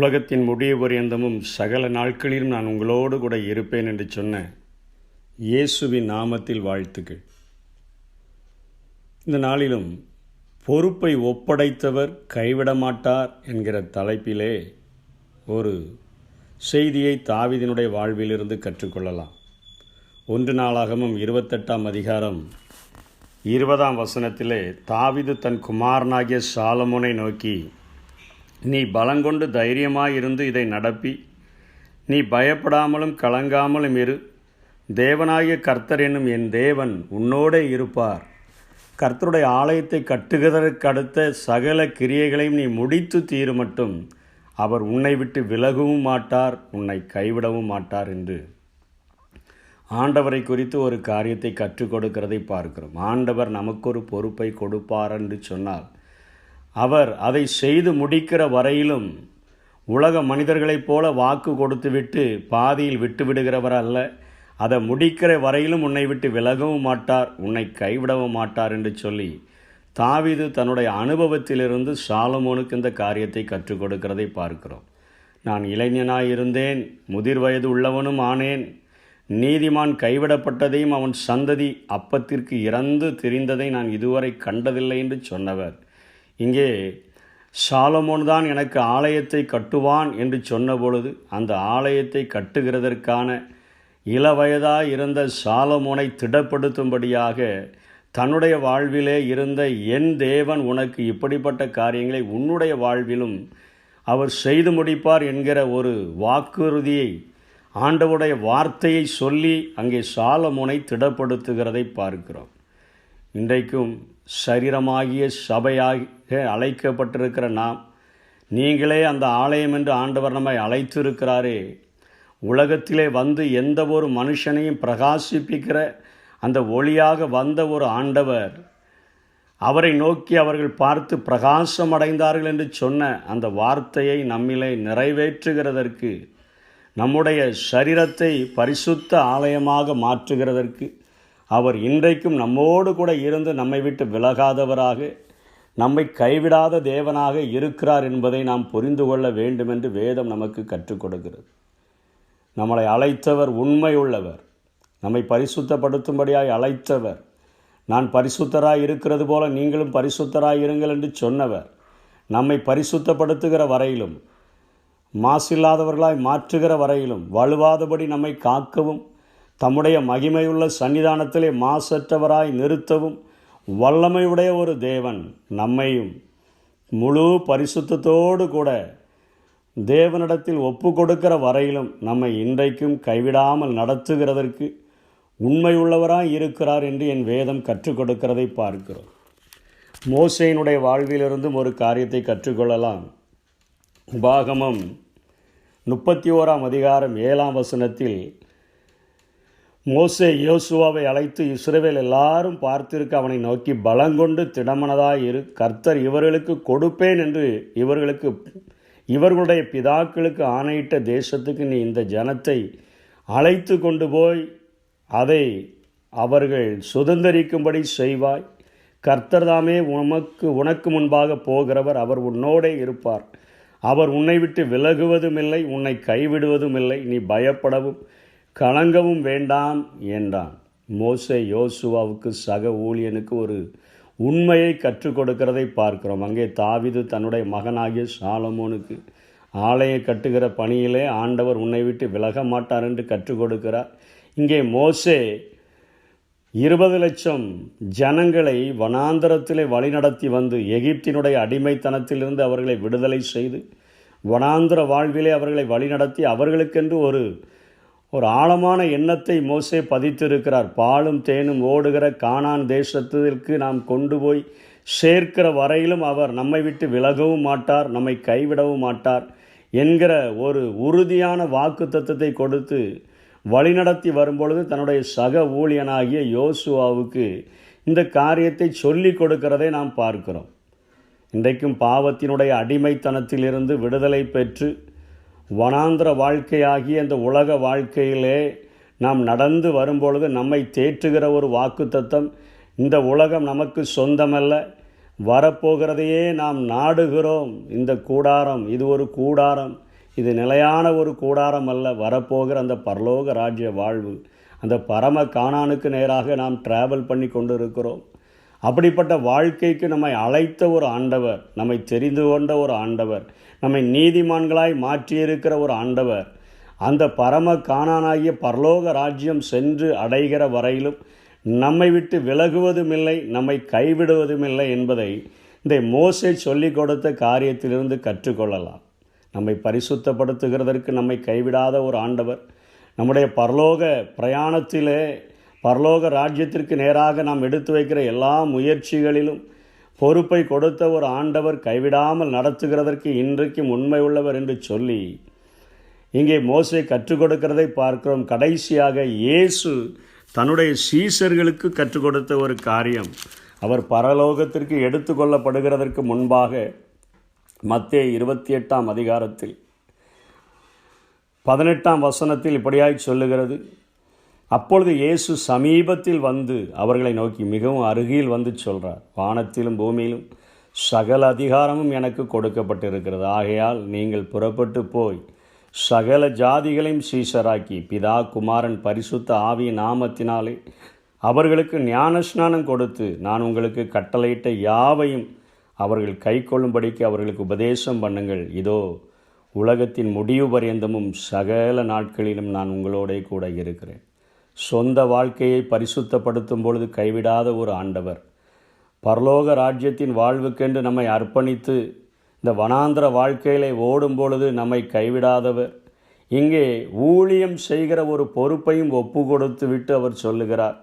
உலகத்தின் முடிவு பரியந்தமும் சகல நாட்களிலும் நான் உங்களோடு கூட இருப்பேன் என்று சொன்ன இயேசுவின் நாமத்தில் வாழ்த்துக்கள். இந்த நாளிலும் பொறுப்பை ஒப்படைத்தவர் கைவிட மாட்டார் என்கிற தலைப்பிலே ஒரு செய்தியை தாவீதினுடைய வாழ்விலிருந்து கற்றுக்கொள்ளலாம். 1 நாளாகமம் 28ஆம் அதிகாரம் 20ஆம் வசனத்திலே தாவீது தன் குமாரனாகிய சாலமோனை நோக்கி, நீ பலங்கொண்டு தைரியமாயிருந்து இதை நடப்பி, நீ பயப்படாமலும் கலங்காமலும் இரு. தேவனாகிய கர்த்தர் என்னும் என் தேவன் உன்னோடே இருப்பார். கர்த்தருடைய ஆலயத்தை கட்டுகிறதற்கடுத்த சகல கிரியைகளையும் நீ முடித்து தீருமட்டும் அவர் உன்னை விட்டு விலகவும் மாட்டார், உன்னை கைவிடவும் மாட்டார் என்று ஆண்டவரை குறித்து ஒரு காரியத்தை கற்றுக் கொடுக்கிறதை பார்க்கிறோம். ஆண்டவர் நமக்கு ஒரு பொறுப்பை கொடுப்பார் என்று சொன்னால் அவர் அதை செய்து முடிக்கிற வரையிலும் உலக மனிதர்களைப் போல வாக்கு கொடுத்துவிட்டு பாதியில் விட்டு விடுகிறவர் அல்ல. அதை முடிக்கிற வரையிலும் உன்னை விட்டு விலகவும் மாட்டார், உன்னை கைவிடவும் மாட்டார் என்று சொல்லி தாவீது தன்னுடைய அனுபவத்திலிருந்து சாலமோனுக்கு இந்த காரியத்தை கற்றுக் கொடுக்கிறதை பார்க்கிறோம். நான் இளைஞனாயிருந்தேன், முதிர் வயது உள்ளவனும் ஆனேன். நீதிமான் கைவிடப்பட்டதையும் அவன் சந்ததி அப்பத்திற்கு இறந்து திரிந்ததை நான் இதுவரை கண்டதில்லை என்று சொன்னவர் இங்கே சாலமோன் தான் எனக்கு ஆலயத்தை கட்டுவான் என்று சொன்ன பொழுது அந்த ஆலயத்தை கட்டுகிறதற்கான இளவயதாய் இருந்த சாலமோனை திடப்படுத்தும்படியாக தன்னுடைய வாழ்விலே இருந்த என் தேவன் உனக்கு இப்படிப்பட்ட காரியங்களை உன்னுடைய வாழ்விலும் அவர் செய்து முடிப்பார் என்கிற ஒரு வாக்குறுதியை, ஆண்டவருடைய வார்த்தையை சொல்லி அங்கே சாலமோனை திடப்படுத்துகிறதை பார்க்கிறோம். இன்றைக்கும் சரீரமாகிய சபையாக அழைக்கப்பட்டிருக்கிற நாம், நீங்களே அந்த ஆலயம் என்று ஆண்டவர் நம்மை அழைத்திருக்கிறாரே. உலகத்திலே வந்து எந்த ஒரு மனுஷனையும் பிரகாசிப்பிக்கிற அந்த ஒளியாக வந்த ஒரு ஆண்டவர், அவரை நோக்கி அவர்கள் பார்த்து பிரகாசம் அடைந்தார்கள் என்று சொன்ன அந்த வார்த்தையை நம்மிலே நிறைவேற்றுகிறதற்கு, நம்முடைய சரீரத்தை பரிசுத்த ஆலயமாக மாற்றுகிறதற்கு அவர் இன்றைக்கும் நம்மோடு கூட இருந்து நம்மை விட்டு விலகாதவராக, நம்மை கைவிடாத தேவனாக இருக்கிறார் என்பதை நாம் புரிந்து கொள்ள வேண்டும் என்று வேதம் நமக்கு கற்றுக் கொடுக்கிறது. நம்மளை அழைத்தவர் உண்மை உள்ளவர், நம்மை பரிசுத்தப்படுத்தும்படியாய் அழைத்தவர், நான் பரிசுத்தராய் இருக்கிறது போல நீங்களும் பரிசுத்தராய் இருங்கள் என்று சொன்னவர், நம்மை பரிசுத்தப்படுத்துகிற வரையிலும், மாசில்லாதவர்களாய் மாற்றுகிற வரையிலும், வலுவாதபடி நம்மை காக்கவும், தம்முடைய மகிமையுள்ள சன்னிதானத்திலே மாசற்றவராய் நிறுத்தவும் வல்லமையுடைய ஒரு தேவன் நம்மையும் முழு பரிசுத்தத்தோடு கூட தேவனிடத்தில் ஒப்பு கொடுக்கிற வரையிலும் நம்மை இன்றைக்கும் கைவிடாமல் நடத்துகிறதற்கு உண்மையுள்ளவராய் இருக்கிறார் என்று என் வேதம் கற்றுக் கொடுக்கிறதை பார்க்கிறோம். மோசேயினுடைய வாழ்விலிருந்தும் ஒரு காரியத்தை கற்றுக்கொள்ளலாம். உபாகமம் 31ஆம் அதிகாரம் 7ஆம் வசனத்தில் மோசே யோசுவாவை அழைத்து, இஸ்ரவேல் எல்லாரும் பார்த்திருக்க அவனை நோக்கி, பலங்கொண்டு திடமனதாய் இரு. கர்த்தர் இவர்களுக்கு கொடுப்பேன் என்று இவர்களுடைய பிதாக்களுக்கு ஆணையிட்ட தேசத்துக்கு நீ இந்த ஜனத்தை அழைத்து கொண்டு போய் அதை அவர்கள் சுதந்தரிக்கும்படி செய்வாய். கர்த்தர் தாமே உனக்கு முன்பாக போகிறவர், அவர் உன்னோடே இருப்பார். அவர் உன்னை விட்டு விலகுவதும் இல்லை, உன்னை கைவிடுவதும் இல்லை. நீ பயப்படவும் கலங்கவும் வேண்டாம் என்றான். மோசே யோசுவாவுக்கு சக ஊழியனுக்கு ஒரு உண்மையை கற்றுக் கொடுக்கிறதை பார்க்கிறோம். அங்கே தாவீது தன்னுடைய மகனாகிய சாலமோனுக்கு ஆலயம் கட்டுகிற பணியிலே ஆண்டவர் உன்னை விட்டு விலக மாட்டார் என்று கற்றுக் கொடுக்கிறார். இங்கே மோசே 20 லட்சம் ஜனங்களை வனாந்தரத்திலே வழிநடத்தி வந்து எகிப்தினுடைய அடிமைத்தனத்திலிருந்து அவர்களை விடுதலை செய்து வனாந்தர வாழ்விலே அவர்களை வழிநடத்தி அவர்களுக்கென்று ஒரு ஆழமான எண்ணத்தை மோசே பதித்திருக்கிறார். பாலும் தேனும் ஓடுகிற கானான் தேசத்திற்கு நாம் கொண்டு போய் சேர்க்கிற வரையிலும் அவர் நம்மை விட்டு விலகவும் மாட்டார், நம்மை கைவிடவும் மாட்டார் என்கிற ஒரு உறுதியான வாக்கு தத்தத்தை கொடுத்து வழிநடத்தி வரும்பொழுது தன்னுடைய சக ஊழியனாகிய யோசுவாவுக்கு இந்த காரியத்தை சொல்லி கொடுக்கிறதை நாம் பார்க்கிறோம். இன்றைக்கும் பாவத்தினுடைய அடிமைத்தனத்திலிருந்து விடுதலை பெற்று வனாந்திர வாழ்க்கையாகிய இந்த உலக வாழ்க்கையிலே நாம் நடந்து வரும்பொழுது நம்மை தேற்றுகிற ஒரு வாக்குத்தத்தம், இந்த உலகம் நமக்கு சொந்தமல்ல, வரப்போகிறதையே நாம் நாடுகிறோம். இந்த கூடாரம் இது ஒரு கூடாரம், இது நிலையான ஒரு கூடாரம் அல்ல. வரப்போகிற அந்த பரலோக ராஜ்ய வாழ்வு, அந்த பரம கானானுக்கு நேராக நாம் டிராவல் பண்ணி கொண்டு இருக்கிறோம். அப்படிப்பட்ட வாழ்க்கைக்கு நம்மை அழைத்த ஒரு ஆண்டவர், நம்மை தெரிந்து கொண்ட ஒரு ஆண்டவர், நம்மை நீதிமான்களாய் மாற்றியிருக்கிற ஒரு ஆண்டவர், அந்த பரம கானானாகிய பரலோக ராஜ்யம் சென்று அடைகிற வரையிலும் நம்மை விட்டு விலகுவதும் இல்லை, நம்மை கைவிடுவதும் இல்லை என்பதை இந்த மோசே சொல்லிக் கொடுத்த காரியத்திலிருந்து கற்றுக்கொள்ளலாம். நம்மை பரிசுத்தப்படுத்துகிறதற்கு நம்மை கைவிடாத ஒரு ஆண்டவர், நம்முடைய பரலோக பிரயாணத்திலே பரலோக ராஜ்யத்திற்கு நேராக நாம் எடுத்து வைக்கிற எல்லா முயற்சிகளிலும் பொறுப்பை கொடுத்த ஒரு ஆண்டவர் கைவிடாமல் நடத்துகிறதற்கு இன்றைக்கும் உண்மை உள்ளவர் என்று சொல்லி இங்கே மோசே கற்றுக் கொடுக்கிறதை பார்க்கிறோம். கடைசியாக இயேசு தன்னுடைய சீஷர்களுக்கு கற்றுக் கொடுத்த ஒரு காரியம், அவர் பரலோகத்திற்கு எடுத்துக்கொள்ளப்படுகிறதற்கு முன்பாக மத்தேயு 28 அதிகாரத்தில் 18 இப்படியாய் சொல்லுகிறது. அப்பொழுது இயேசு சமீபத்தில் வந்து அவர்களை நோக்கி மிகவும் அருகில் வந்து சொல்கிறார், வானத்திலும் பூமியிலும் சகல அதிகாரமும் எனக்கு கொடுக்கப்பட்டிருக்கிறது. ஆகையால் நீங்கள் புறப்பட்டு போய் சகல ஜாதிகளையும் சீஷராக்கி பிதா குமாரன் பரிசுத்த ஆவியின் நாமத்தினாலே அவர்களுக்கு ஞானஸ்நானம் கொடுத்து நான் உங்களுக்கு கட்டளையிட்ட யாவையும் அவர்கள் கை கொள்ளும்படிக்கு அவர்களுக்கு உபதேசம் பண்ணுங்கள். இதோ உலகத்தின் முடிவு பரியந்தமும் சகல நாட்களிலும் நான் உங்களோட கூட இருக்கிறேன். சொந்த வாழ்க்கையை பரிசுத்தப்படுத்தும் பொழுது கைவிடாத ஒரு ஆண்டவர், பரலோக ராஜ்யத்தின் வாழ்வுக்கென்று நம்மை அர்ப்பணித்து இந்த வனாந்திர வாழ்க்கையிலே ஓடும் பொழுது நம்மை கைவிடாதவர், இங்கே ஊழியம் செய்கிற ஒரு பொறுப்பையும் ஒப்பு கொடுத்து விட்டு அவர் சொல்லுகிறார்,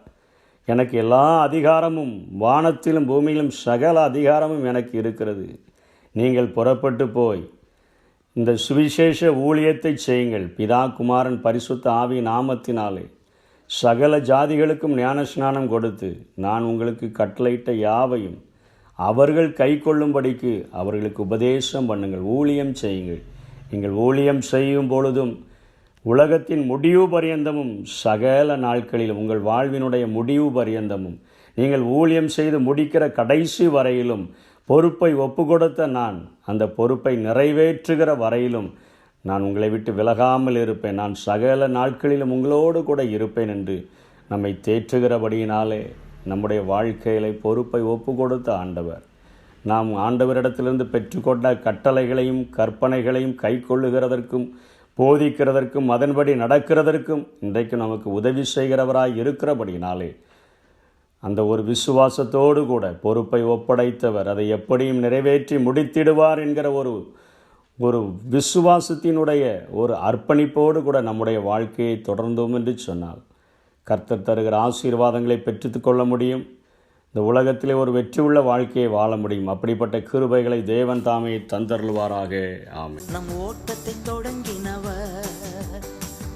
எனக்கு எல்லா அதிகாரமும் வானத்திலும் பூமியிலும் சகல அதிகாரமும் எனக்கு இருக்கிறது. நீங்கள் புறப்பட்டு போய் இந்த சுவிசேஷ ஊழியத்தை செய்யுங்கள். பிதா குமாரன் பரிசுத்த ஆவி நாமத்தினாலே சகல ஜாதிகளுக்கும் ஞானஸ்நானம் கொடுத்து நான் உங்களுக்கு கட்டளையிட்ட யாவையும் அவர்கள் கை கொள்ளும்படிக்கு அவர்களுக்கு உபதேசம் பண்ணுங்கள். ஊழியம் செய்யுங்கள். நீங்கள் ஊழியம் செய்யும் பொழுதும் உலகத்தின் முடிவு பரியந்தமும் சகல நாட்களிலும் உங்கள் வாழ்வினுடைய முடிவு பரியந்தமும் நீங்கள் ஊழியம் செய்து முடிக்கிற கடைசி வரையிலும் பொறுப்பை ஒப்பு கொடுத்த நான் அந்த பொறுப்பை நிறைவேற்றுகிற வரையிலும் நான் உங்களை விட்டு விலகாமல் இருப்பேன், நான் சகல நாட்களிலும் உங்களோடு கூட இருப்பேன் என்று நம்மை தேற்றுகிறபடியினாலே நம்முடைய வாழ்க்கையில பொறுப்பை ஒப்பு கொடுத்த ஆண்டவர், நாம் ஆண்டவரிடத்திலிருந்து பெற்றுக்கொண்ட கட்டளைகளையும் கற்பனைகளையும் கை கொள்ளுகிறதற்கும் போதிக்கிறதற்கும் அதன்படி நடக்கிறதற்கும் இன்றைக்கு நமக்கு உதவி செய்கிறவராய் இருக்கிறபடினாலே அந்த ஒரு விசுவாசத்தோடு கூட பொறுப்பை ஒப்படைத்தவர் அதை எப்படியும் நிறைவேற்றி முடித்திடுவார் என்கிற ஒரு விசுவாசத்தினுடைய ஒரு அர்ப்பணிப்போடு கூட நம்முடைய வாழ்க்கையை தொடர்ந்தோம் என்று சொன்னால் கர்த்தர் தருகிற ஆசீர்வாதங்களை பெற்றுக்கொள்ள முடியும். இந்த உலகத்திலே ஒரு வெற்றி உள்ள வாழ்க்கையை வாழ முடியும். அப்படிப்பட்ட கிருபைகளை தேவன் தாமே தந்தருள்வாராக. ஆமென். நம் ஓட்டத்தை தொடங்கினவர்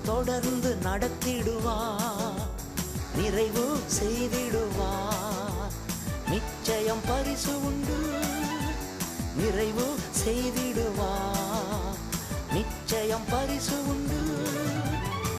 தொடர்ந்து நடத்திடுவார், நிறைவு செய்திடுவார். நிச்சயம் பரிசு உண்டு, நிறைவு செய்திடுவார். நிச்சயம் பரிசு உண்டு.